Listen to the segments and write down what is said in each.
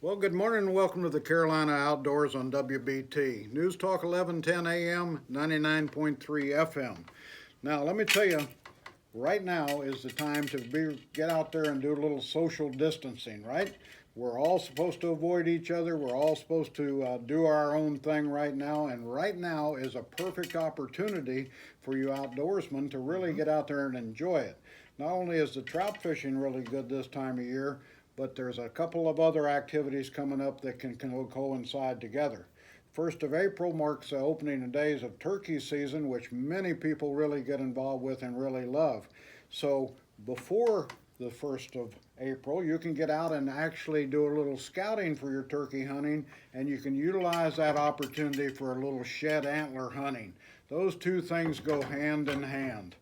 Well, good morning and welcome to the Carolina Outdoors on WBT. Newstalk 1110 AM, 99.3 FM. Now, let me tell you, right now is the time to get out there and do a little social distancing, right? We're all supposed to avoid each other. We're all supposed to do our own thing right now. And right now is a perfect opportunity for you outdoorsmen to really get out there and enjoy it. Not only is the trout fishing really good this time of year, but there's a couple of other activities coming up that can coincide together. 1st of April marks the opening days of turkey season, which many people really get involved with and really love. So before the 1st of April, you can get out and actually do a little scouting for your turkey hunting, and you can utilize that opportunity for a little shed antler hunting. Those two things go hand in hand.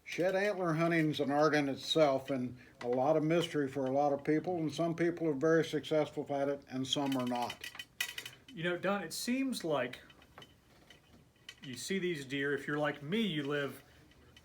Shed antler hunting is an art in itself and a lot of mystery for a lot of people, and some people are very successful at it and some are not. You know, Don, it seems like you see these deer. If you're like me, you live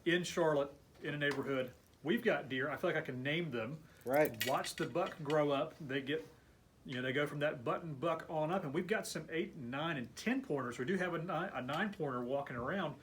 in Charlotte in a neighborhood. We've got deer. I feel like I can name them. Right. Watch the buck grow up. They get, they go from that button buck on up, and we've got some 8, 9, and 10 pointers. We do have a 9-pointer walking around.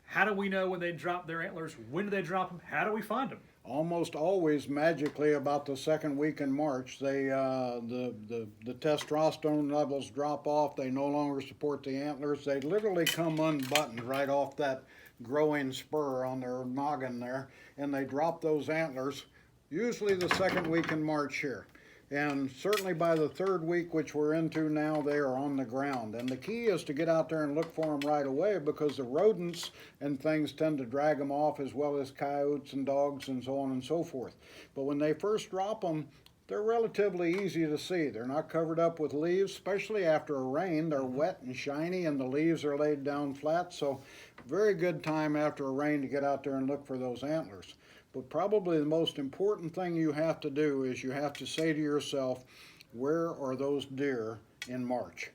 How do we know when they drop their antlers? When do they drop them? How do we find them? Almost always magically about the second week in March, the testosterone levels drop off. They no longer support the antlers. They literally come unbuttoned right off that growing spur on their noggin there, and they drop those antlers usually the second week in March here. And certainly by the 3rd week, which we're into now, they are on the ground. And the key is to get out there and look for them right away, because the rodents and things tend to drag them off, as well as coyotes and dogs and so on and so forth. But when they first drop them, they're relatively easy to see. They're not covered up with leaves, especially after a rain. They're wet and shiny and the leaves are laid down flat. So very good time after a rain to get out there and look for those antlers. But probably the most important thing you have to do is you have to say to yourself, where are those deer in March?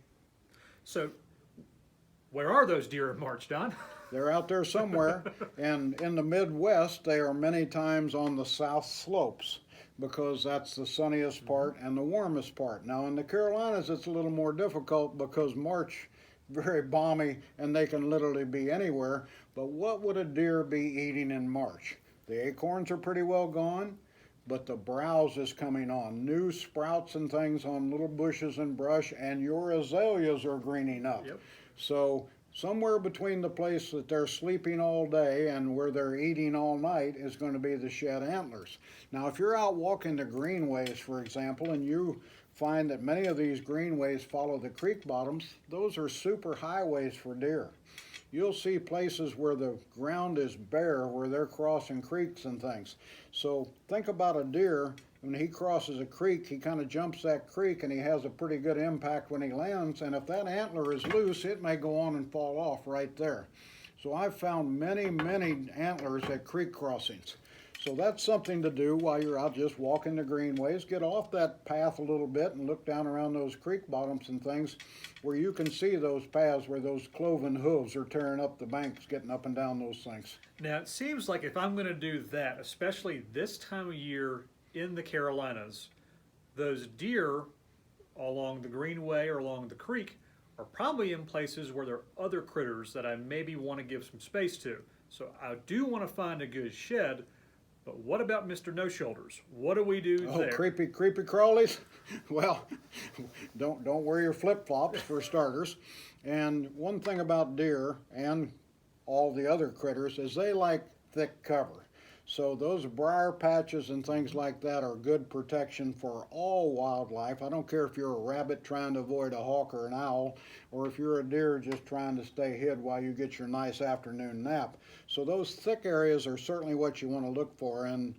So, where are those deer in March, Don? They're out there somewhere, and in the Midwest, they are many times on the south slopes, because that's the sunniest part and the warmest part. Now in the Carolinas, it's a little more difficult because March, very balmy, and they can literally be anywhere. But what would a deer be eating in March? The acorns are pretty well gone, but the browse is coming on. New sprouts and things on little bushes and brush, and your azaleas are greening up. Yep. So somewhere between the place that they're sleeping all day and where they're eating all night is going to be the shed antlers. Now, if you're out walking the greenways, for example, and you find that many of these greenways follow the creek bottoms, those are super highways for deer. You'll see places where the ground is bare, where they're crossing creeks and things. So think about a deer. When he crosses a creek, he kind of jumps that creek and he has a pretty good impact when he lands. And if that antler is loose, it may go on and fall off right there. So I've found many, many antlers at creek crossings. So that's something to do while you're out just walking the greenways. Get off that path a little bit and look down around those creek bottoms and things where you can see those paths where those cloven hooves are tearing up the banks, getting up and down those things. Now, it seems like if I'm going to do that, especially this time of year in the Carolinas, those deer along the greenway or along the creek are probably in places where there are other critters that I maybe want to give some space to. So I do want to find a good shed. But what about Mr. No Shoulders? What do we do there? Oh, creepy crawlies? Well, don't wear your flip-flops for starters. And one thing about deer and all the other critters is they like thick cover. So those briar patches and things like that are good protection for all wildlife. I don't care if you're a rabbit trying to avoid a hawk or an owl, or if you're a deer just trying to stay hid while you get your nice afternoon nap. So those thick areas are certainly what you want to look for, and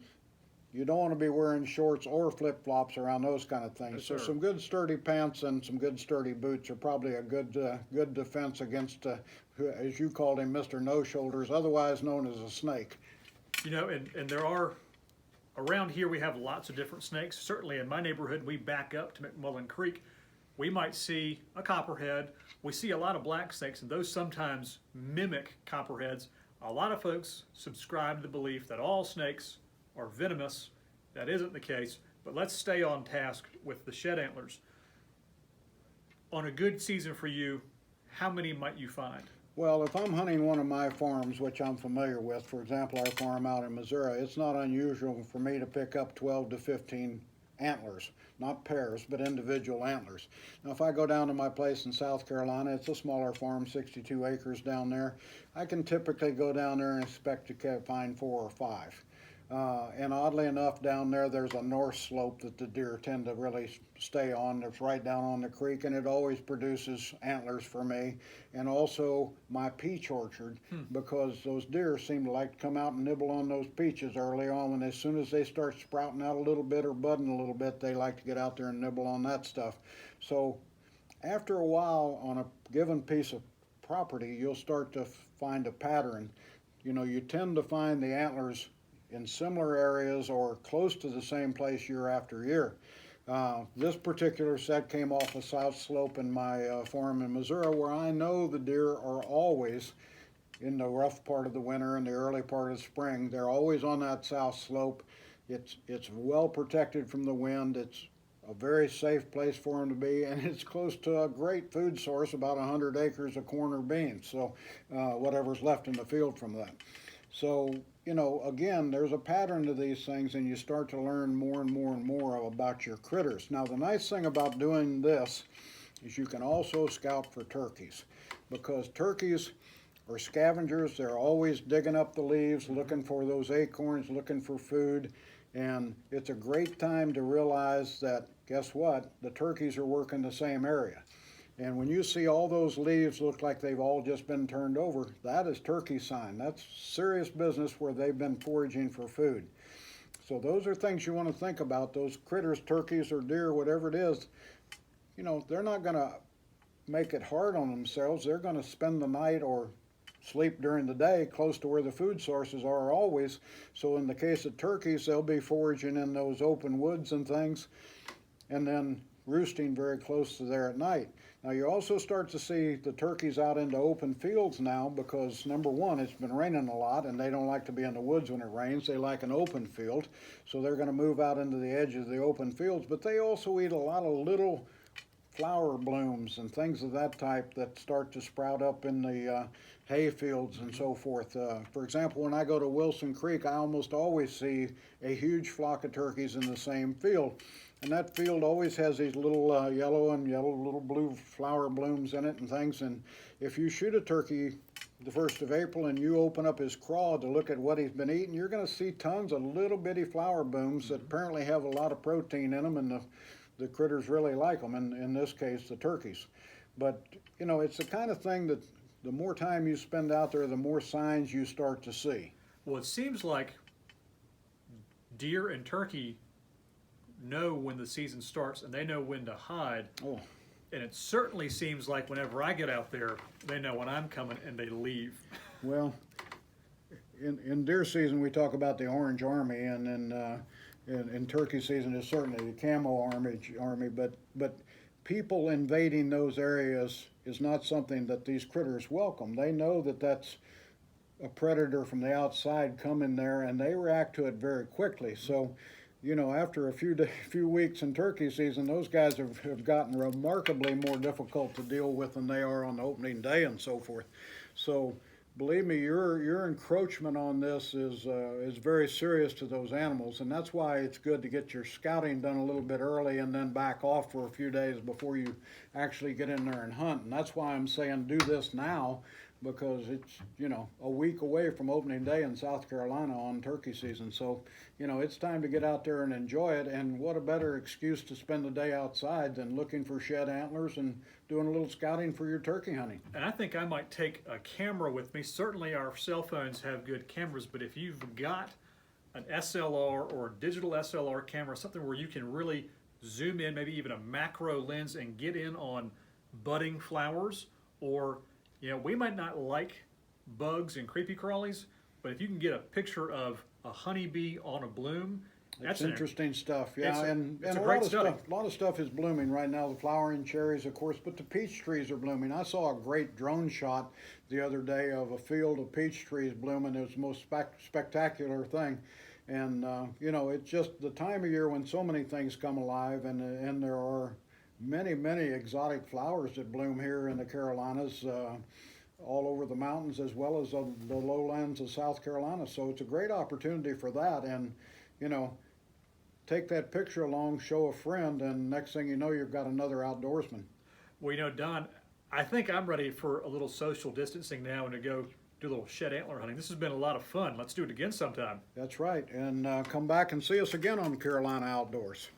you don't want to be wearing shorts or flip-flops around those kind of things. Yes, so sir. some good sturdy pants and some good sturdy boots are probably a good defense against, as you called him, Mr. No Shoulders, otherwise known as a snake. You know, and there are, around here we have lots of different snakes. Certainly in my neighborhood, we back up to McMullen Creek. We might see a copperhead. We see a lot of black snakes, and those sometimes mimic copperheads. A lot of folks subscribe to the belief that all snakes are venomous. That isn't the case. But let's stay on task with the shed antlers. On a good season for you, how many might you find? Well, if I'm hunting one of my farms, which I'm familiar with, for example, our farm out in Missouri, it's not unusual for me to pick up 12 to 15 antlers, not pairs, but individual antlers. Now, if I go down to my place in South Carolina, it's a smaller farm, 62 acres down there. I can typically go down there and expect to find 4 or 5. And oddly enough, down there, there's a north slope that the deer tend to really stay on. It's right down on the creek, and it always produces antlers for me. And also my peach orchard, because those deer seem to like to come out and nibble on those peaches early on. And as soon as they start sprouting out a little bit or budding a little bit, they like to get out there and nibble on that stuff. So after a while, on a given piece of property, you'll start to find a pattern. You know, you tend to find the antlers in similar areas or close to the same place year after year. This particular set came off a south slope in my farm in Missouri, where I know the deer are always in the rough part of the winter and the early part of the spring. They're always on that south slope. It's well protected from the wind. It's a very safe place for them to be, and it's close to a great food source, about 100 acres of corn or beans, so whatever's left in the field from that. So, you know, again, there's a pattern to these things, and you start to learn more and more and more about your critters. Now, the nice thing about doing this is you can also scout for turkeys, because turkeys are scavengers. They're always digging up the leaves, looking for those acorns, looking for food, and it's a great time to realize that, guess what, the turkeys are working the same area. And when you see all those leaves look like they've all just been turned over, that is turkey sign. That's serious business where they've been foraging for food. So those are things you want to think about. Those critters, turkeys or deer, whatever it is, you know, they're not going to make it hard on themselves. They're going to spend the night or sleep during the day close to where the food sources are always. So in the case of turkeys, they'll be foraging in those open woods and things, and then roosting very close to there at night. Now, you also start to see the turkeys out into open fields now, because number one, it's been raining a lot and they don't like to be in the woods when it rains. They like an open field, so they're going to move out into the edge of the open fields. But they also eat a lot of little flower blooms and things of that type that start to sprout up in the hay fields and so forth. For example, when I go to Wilson Creek, I almost always see a huge flock of turkeys in the same field. And that field always has these little yellow and little blue flower blooms in it and things. And if you shoot a turkey the 1st of April and you open up his craw to look at what he's been eating, you're going to see tons of little bitty flower blooms that apparently have a lot of protein in them, and the critters really like them, in this case, the turkeys. But, you know, it's the kind of thing that the more time you spend out there, the more signs you start to see. Well, it seems like deer and turkey know when the season starts, and they know when to hide. Oh. And it certainly seems like whenever I get out there, they know when I'm coming and they leave. Well, in deer season, we talk about the Orange Army, and then in turkey season is certainly the Camo Army. But people invading those areas is not something that these critters welcome. They know that that's a predator from the outside coming there, and they react to it very quickly. So, you know, after a few weeks in turkey season, those guys have gotten remarkably more difficult to deal with than they are on the opening day and so forth. So, believe me, your encroachment on this is very serious to those animals, and that's why it's good to get your scouting done a little bit early and then back off for a few days before you actually get in there and hunt. And that's why I'm saying do this now, because it's, you know, a week away from opening day in South Carolina on turkey season. So, you know, it's time to get out there and enjoy it. And what a better excuse to spend the day outside than looking for shed antlers and doing a little scouting for your turkey hunting. And I think I might take a camera with me. Certainly our cell phones have good cameras, but if you've got an SLR or a digital SLR camera, something where you can really zoom in, maybe even a macro lens, and get in on budding flowers, or, you know, we might not like bugs and creepy crawlies, but if you can get a picture of a honeybee on a bloom, that's interesting stuff. Yeah, it's and a a great lot of study. stuff. A lot of stuff is blooming right now. The flowering cherries, of course, but the peach trees are blooming. I saw a great drone shot the other day of a field of peach trees blooming. It was the most spectacular thing. And you know, it's just the time of year when so many things come alive, and there are many exotic flowers that bloom here in the Carolinas, all over the mountains as well as the lowlands of South Carolina. So it's a great opportunity for that. And you know, take that picture along, show a friend, and next thing you know, you've got another outdoorsman. Well, you know, Don, I think I'm ready for a little social distancing now and to go do a little shed antler hunting. This has been a lot of fun. Let's do it again sometime. That's right. And come back and see us again on Carolina Outdoors.